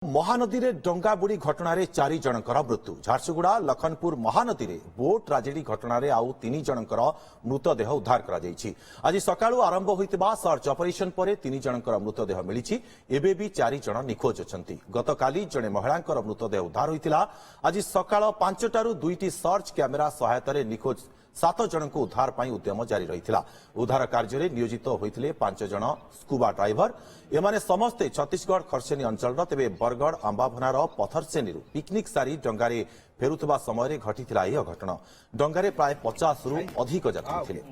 महानदी रे डंगा बुड़ी घटना रे 4 जनकर मृत्यु। झारसुगुड़ा लखनपुर महानदी रे बोट ट्राजेडी घटना रे आउ 3 जनकर मृतदेह उद्धार करा जायछि। आज सकाळु आरंभ होइतबा सर्च ऑपरेशन परे 3 जनकर मृतदेह मिलिछि। एबे भी 4 जन निखोज अछंती। गतकाली जणे महिलांकर मृतदेह उद्धार होइतिला। आज सकाळ 5 टारु 2टी सर्च कैमेरा सहायता रे निखोज 7 जन को उद्धार पाई उद्यम जारी रहिथिला। उद्धार कार्य रे नियोजित होइथिले 5 जन स्कूबा ड्राइवर। एमाने समस्ते छत्तीसगढ़ खरसेनी अंचल तेबे बरगढ़ अंबाभनार पथरसेनी पिकनिक सारी डंगारे फेरुथबा समय घटिथिला यह घटना। डंगारे प्राय 50 रु अधिक यात्री थिले।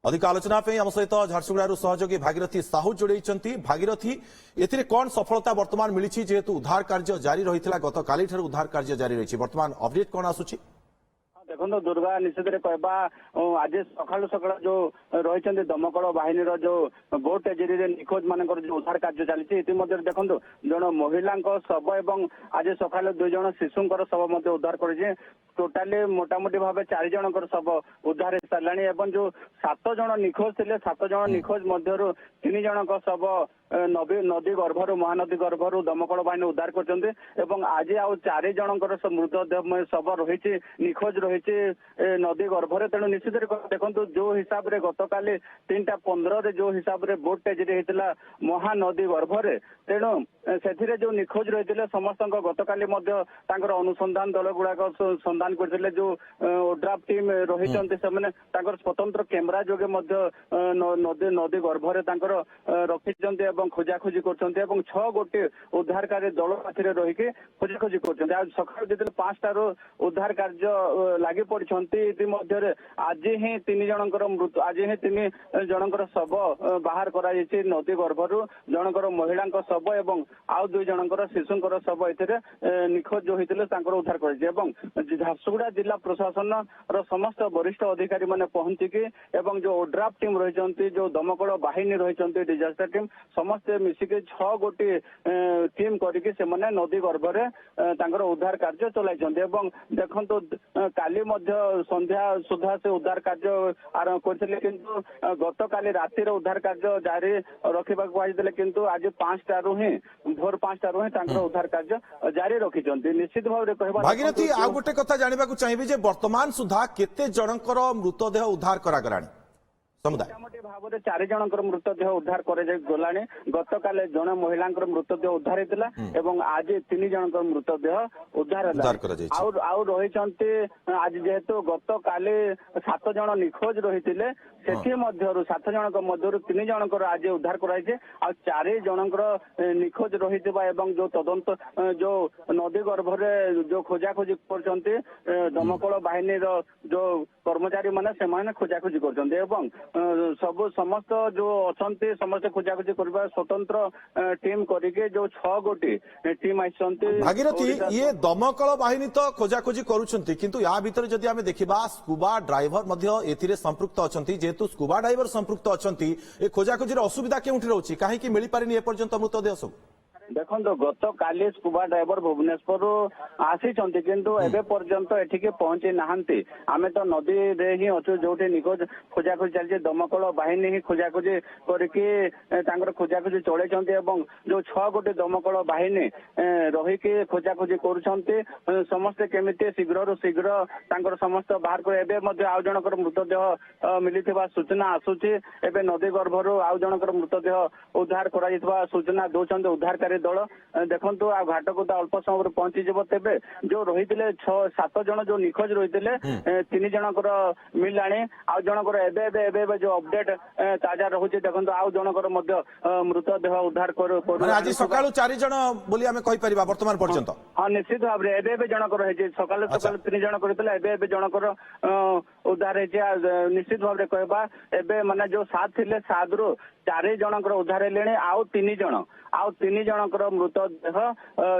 अधिक आलोचना आम सहित झारसुगुड़ा सहयोगी भागीरथी साहू जोड़े। भागीरथी एथिरे कौन सफलता वर्तमान मिली जेहेतु उद्धार कार्य जारी रही गत काली उद्धार कार्य जारी रही वर्तमान अपडेट कौन आसुची? देखो दुर्गा निश्चित कहवा आज सकाल सकाल जो रही दमकल बाहिनी जो बोट ट्रेजेडी रे निखोज मान जो उद्धार कार्य चली देखो जन महिला शव एवं आज सकाल 2 जन शिशुंर शव उद्धार कर टोटाली मोटामोटी भाव 4 जनकर शव उद्धार हो सारे एवं जो 7 जन निखोज थे 7 जन निखोज मध्य 3 जनक शव नदी गर्भर महानदी गर्भर दमकल बाहिनी उद्धार कर आज आउ 4 जनकर मृतदेह शव रही निखोज रही नदी गर्भर। तेणु निश्चित देखो जो हिसाब से गतकाली 3:15 जो हिसाब से बोट ट्रेजेडी होता महानदी गर्भर। तेणु से जो निखोज रही समस्त गतकाली अनुसंधान दल गुड़ाक संधान करते जो ओड्राफ टीम रही स्वतंत्र कैमेरा जोगे नदी गर्भर रखी खोजाखोजी कर 6 गोटे उद्धारकारी दल साथी रही खोजाखोजी कर आज सकाल जो 5 टारू उद्धार कार्य लगी पड़े आज ही 3 जनकर मृत्यु आज ही 3 जनकर शव बाहर कर नदी गर्भर जनकर महिला शव एवं आउ 2 जनकर शिशुंर शव ए निखोज जो होते उद्धार कर झारसुगुड़ा जिला प्रशासन समस्त वरिष्ठ अधिकारी माने पहुंचिकी एवं जो ओड्राफ टीम रही जो दमकल बाहिनी रही डिजास्टर टीम समस्ते मिसिके 6 गोटी टीम करके नदी गर्भर उद्धार कार्य चलाई। देखो काली संध्या सुधा से उद्धार कार्य आरंभ करते किंतु गत काली रातिर उद्धार कार्य जारी रखा कहते किंतु आज 5 टारू ही भोर 5 टारू ही उद्धार कार्य जारी रखी। निश्चित भाव भागीरथी आ गोटे कथा जानवा चाहिए जे वर्तमान सुधा केते जनकर मृतदेह उद्धार करागलानी मोटामोटी भाव में 4 जनकर मृतदेह उद्धार करगला। गत काले जन महिला मृतदेह उद्धार होता एवं आज 3 जनकर मृतदेह उद्धार रही। आज जेहेतु गत काले 7 जन निखोज रही 7 जनक मध्य 3 जनकर आज उद्धार कराई 4 जनकर निखोज रही जो तदंत जो नदी गर्भर जो खोजाखोजी कर दमकल बाहिनी जो कर्मचारी मैंने खोजाखोजी कर सब समस्त जो अच्छा समस्त खोजाखोजी करवा स्वतंत्र टीम करके जो 6 गोटी टीम आइसंती। भागीरथी ये दमकल बाहिनी तो खोजाखोजी करूछंती किंतु या भीतर जदि आमे देखिबा स्कूबा ड्राइवर मध्य एथिरे संपृक्त अछंती जेहेतु स्कूबा ड्राइवर संपृक्त अछंती ए खोजाखोजी रो असुविधा केउठी रहउची काहे कि मिली पारिनी ए पर्यंत मृतदेह सब? देखो गत काली स्कूबा ड्राइवर भुवनेश्वर आसी किंतु एबे पर्यंत एठिके पहुंची नहांती। आमे तो नदी रे ही अच्छु जो निखोज खोजाखोजी चलছে दमकल बाहिनी ही खोजाखोजी करके खोजाखोजी चले जो 6 गोटे दमकल बाहिनी रही खोजाखोजी कर समस्ते केमिति शीघ्र शीघ्र समस्त बाहर कर एबे मध्य आउ जनकर मृतदेह मिलिथिबा सूचना आसुची। एबे नदी गर्भर आउ जनकर मृतदेह उद्धार करा सूचना दौरान उद्धारकारी दल देखु आ घाट को तो अल्प समय पहुंची तेबे जो रही 6-7 जन जो निखोज रही 3 जनकर मिलला आउ जनकर एबे जो अपडेट ताजा रहुची देखो आउ जनकर मृतदेह उद्धार कर आज सकाळु 4 जन बोली आमे कहि परिबा वर्तमान पर्यंत। हां निश्चित भाव रे एबे जनकर है सकाल सकाल 3 जन करथिला एबे जनकर उद्धार है। निश्चित भाव रे कहबा एबे माने जो 7 थिले 7 रु 4 जनकर उद्धार हेलेने आउ 3 जनकर मृतदेह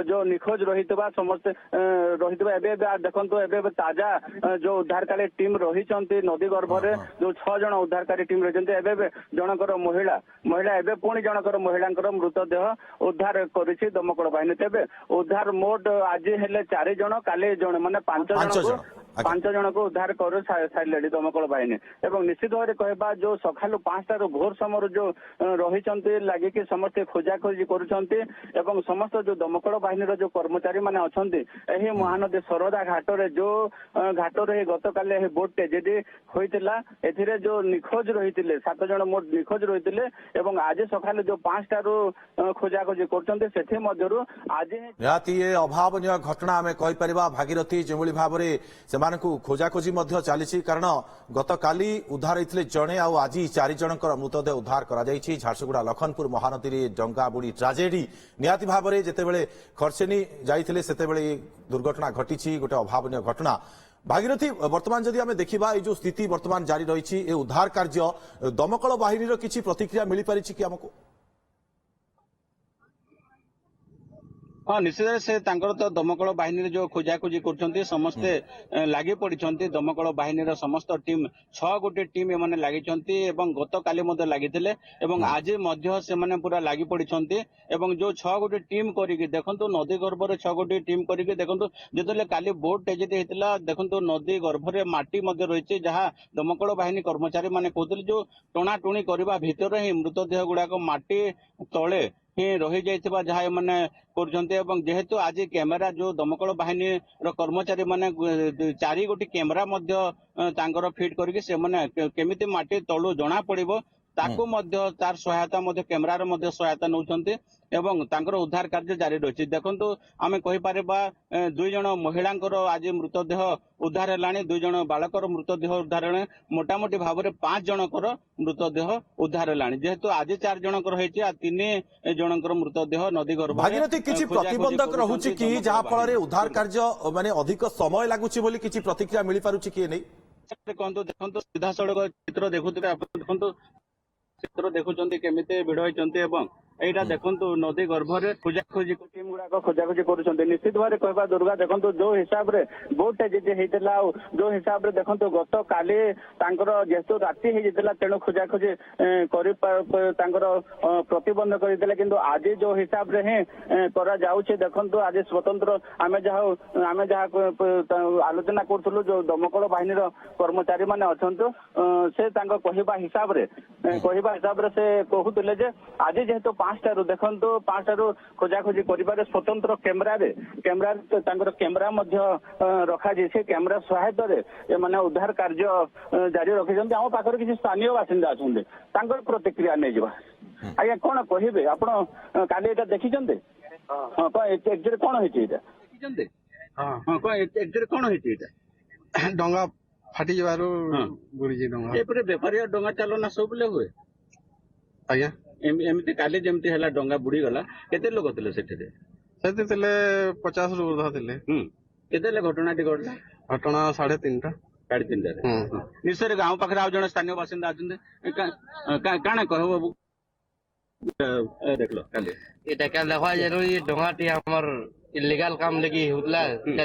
जो निखोज रही समस्त रही देखो एबे ताजा जो उद्धारकारी टीम रही नदी गर्भर जो 6 जन उद्धारकारी टीम रही जनकर महिला एबे पुणी जनकर महिला मृतदेह उद्धार करिछि दमकल बाहिनी। तेबे उद्धार मोट आज हेले 4 जन काली जन माने 5 जन ପାଞ୍ଚ ଜଣଙ୍କୁ ଉଦ୍ଧାର କରି ସାରିଲେଣି ଦମକଳ ବାହିନୀ। ଏବଂ ନିଶ୍ଚିତ ଭାବରେ କହିବା ଯୋଉ ସକାଳୁ 5ଟାରୁ ଭୋର ସମୟରୁ ଯୋଉ ରହିଛନ୍ତି ଲାଗିକି ସମସ୍ତେ ଖୋଜାଖୋଜି କରୁଛନ୍ତି ଏବଂ ସମସ୍ତ ଯୋଉ ଦମକଳ ବାହିନୀର ଯୋଉ କର୍ମଚାରୀ ମାନେ ଅଛନ୍ତି ଏହି ମହାନଦୀ ଶରଦା ଘାଟରେ ଯୋଉ ଘାଟରେ ଗତକାଲି ଏହି ବୋଟ ଟ୍ରାଜେଡି ହୋଇଥିଲା ଏଥିରେ ଯୋଉ ନିଖୋଜ ରହିଥିଲେ 7 ଜଣ ମୋଟ ନିଖୋଜ ରହିଥିଲେ ଏବଂ ଆଜି ସକାଳେ ଯୋଉ 5ଟାରୁ ଖୋଜାଖୋଜି କରୁଛନ୍ତି ସେଥି ମଧ୍ୟରୁ ଆଜି ନିହାତି ଏ ଅଭାବନୀୟ ଘଟଣା ଆମେ କହିପାରିବା ଭାଗୀରଥୀ ଯେଉଁଭଳି ଭାବରେ ସେମାନଙ୍କୁ ଖୋଜାଖୋଜି ମଧ୍ୟ ଚାଲିଛି କାରଣ ଗତକାଲି ଉଦ୍ଧାର ହୋଇଥିଲେ ଜଣେ ଆଉ ଆଜି 4 ଜଣଙ୍କର ମୃତଦେହ ଉଦ୍ଧାର କରାଯାଇଛି ଝାରସୁଗୁଡ଼ା ଲଖନପୁର ମହାନଦୀରେ ଡଙ୍ଗା ବୁଡ଼ି ଟ୍ରାଜେଡି ନିହାତି ଭାବରେ ଯେତେବେଳେ ଖର୍ସେନି ଯାଇଥିଲେ ସେତେବେଳେ ଏ ଦୁର୍ଘଟଣା ଘଟିଛି ଗୋଟେ ଅଭାବନୀୟ ଘଟଣା। ଭାଗୀରଥୀ ବର୍ତ୍ତମାନ ଯଦି ଆମେ ଦେଖିବା এই ଯୋଉ ସ୍ଥିତି ବର୍ତ୍ତମାନ ଜାରି ରହିଛି ଏ ଉଦ୍ଧାର କାର୍ଯ୍ୟ ଦମକଳ ବାହିନୀର କିଛି ପ୍ରତିକ୍ରିୟା ମିଳିପାରିଛି କି ଆମକୁ? हाँ निश्चित से तो दमकल बाहिनी जो खोजाखोजी कर समस्ते लगी पड़ी दमकल बाहिनी समस्त टीम 6 गोटे टीम एम लगी गत काली लगी आज से पूरा लगी पड़ी जो 6 गोटे टीम करके देखो नदी गर्भ 6 गोटे टीम करके देखो जो काली बोट ट्रेजेडी होता देखो नदी गर्भ माटी रही जहाँ दमकल बाहिनी कर्मचारी मैंने कहते जो टणाटुणी करने भितर ही मृतदेह गुड़ाक माटी तले ही रही जाइथिबा जहाँ मैंने जेहेतु आज कैमेरा जो दमकल बाहिनी कर्मचारी माने 4 गोटी कैमेरा फिट करके से माने केमिति माटी तलु जना पड़िबो ताकू तार सहायता कैमेरार सहायता नौछंती एवं तांकर उद्धार कार्य जारी रही देखो आम कहीपर 2 जन महिला आज मृतदेह उद्धार है 2 जन बालकर मृतदेह उद्धार है मोटामोटी भाव में 5 जनकर मृतदेह उद्धार है जेहेतु आज 4 जनकर 3 जनकर मृतदेह नदी गर्भ भागीरथी किछि प्रतिबंधक रहुछि कि जहा फल उद्धार कार्य माने अधिक समय लागुछि बोली किछि प्रतिक्रिया मिली पारुछि कि नै देखो सीधा सड़क चित्र देखुथिबे आपण देखो चित्र देखुचंती केमिते भिड़ होइचंती एवं एटा देखंतु नदी गर्भरे खोजाखोजी टीम गुड़ाक खोजाखोजी करुछंती निश्चित भाव कहबा दुर्गा देखंतु जो हिसाब रे बोट जे हेइतला जो हिसाब रे देखंतु गत काली तांकर जेतु राति हे जेतला तेणु खोजाखोजी करि तांकर प्रतिबंध करिदेले किंतु आज जो हिसाब रे हे करा जाउछे देखंतु आज स्वतंत्र आमे जहा आलोचना करथुलु जो दमकल बाहिनीर कर्मचारी माने अछंतु से तांकर कहबा हिसाब रे से कहूतले जे आज जेहेतु 5टारू देखंतु 5टारू खोजाखोजी करिबारे स्वतंत्र कैमेरा कैमेरा रखा से कैमेरा सहायता रे माने उद्धार कार्य जारी रखिछन्ते हम पाखर किछि स्थानीय बासिंदा अछन्ते तांकर प्रतिक्रिया नै जिबा आज्ञा कोन कहिबे आपण काली एटा देखिछन्ते हां को एक्चुअली कोन होइछि एटा देखिछन्ते हां को एक्चुअली कोन होइछि एटा डंगा फाटी जबारो बुड़ी डंगा एपरे बेपारिया डंगा चालना सबले हुए आज्ञा एमती काली जमती है डंगा बुड़ी गला केते लोग थिले सेठे से 50 लोग उर्धा थिले केते घटनाटी घटला घटना 3:30 3:30 निश्चय गाँव पाखे आ जन स्थानीय बासिंदा अच्छा काना कह बाबू देख लो काली এটা কেন দেখা যায় এই ডঙ্গাটি আমার ইলিগাল কাম লাগি হউতলা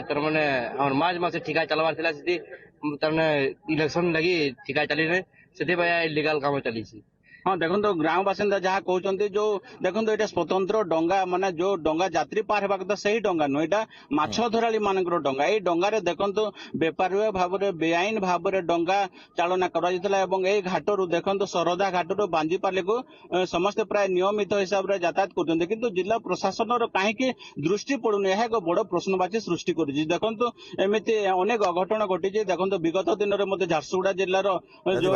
তার মানে আমার মাঝে ঠিকা চালাবার ছিল সেটি তার মানে ইলেকশন লাগি ঠিকা চালি রে সেটি ভাই ইলিগাল কাম চালিছি हाँ देखो ग्राम बासिंदा जहाँ कहते जो देखो ये स्वतंत्र डंगा माने जो डंगा यात्री पार होगा तो सही डंगा नुह यहाँ माछ धराली मान डंगा ये डंगार देखो बेपारी भाव में बेआईन भाव में डंगा चालना कर घाटू देखो शरदा घाटू बांजीपाली को समस्ते प्राय नियमित हिसाब से यातायात कर किंतु जिला प्रशासन कहीं दृष्टि पड़ुनि यह एक बड़ प्रश्नवाची सृष्टि कर देखो एमती अनेक अघटन घटी देखो विगत दिन में झारसुगुड़ा जिलार जो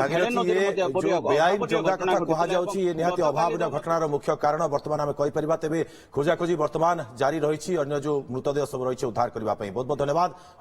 कुहाଯାଉଛି ये निहाती अभावनीय घटनार मुख्य कारण वर्तमान आम कहीपर तेज खोजाखोजी वर्तमान जारी रही अन्य जो मृतदेह सब रही उद्धार करने बहुत बहुत धन्यवाद।